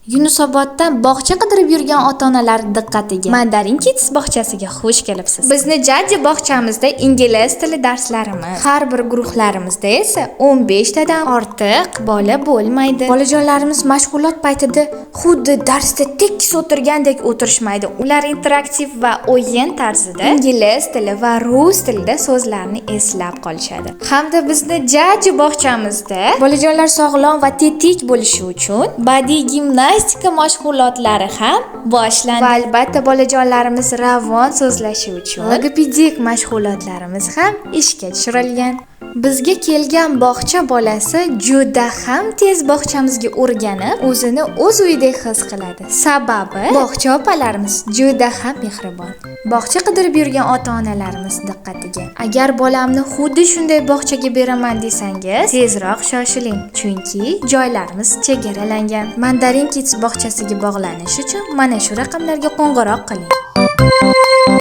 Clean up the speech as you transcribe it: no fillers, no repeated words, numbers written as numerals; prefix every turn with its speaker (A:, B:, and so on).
A: Yunusoboddan bog'cha qidirib yurgan ota-onalar diqqatiga. Mandarin Kids bog'chasiga xush kelibsiz. Bizni jajji bog'chamizda ingliz tili darslarimiz, har bir guruhlarimizda esa 15 tadan ortiq bola bo'lmaydi. Bolajonlarimiz mashg'ulot paytida xuddi darsda tekis o'tirgandek o'tirishmaydi. Ular interaktiv va o'yin tarzida ingliz tili va rus tilida so'zlarni eslab qolishadi. Hamda bizni jajji bog'chamizda bolajonlar sog'lom va tetik bo'lishi uchun badiiy gimnastika mashg'ulotlari ham boshlandi. Va albatta bolajonlarimiz ravon so'zlashi uchun logopedik mashg'ulotlarimiz ham ishga tushirilgan. Bizga kelgan bog'cha bolasi juda ham tez bog'chamizga o'rganib, o'zini o'z uyidek his qiladi. Sababi bog'cha opalarimiz juda ham mehribon. Bog'cha qidirib yurgan ota-onalarimiz diqqatiga. Agar bolamni xuddi shunday bog'chaga beraman desangiz, tezroq shoshiling, chunki joylarimiz chegaralangan. Mandarin Kids bog'chasiga bog'lanish uchun mana shu raqamlarga qo'ng'iroq qiling.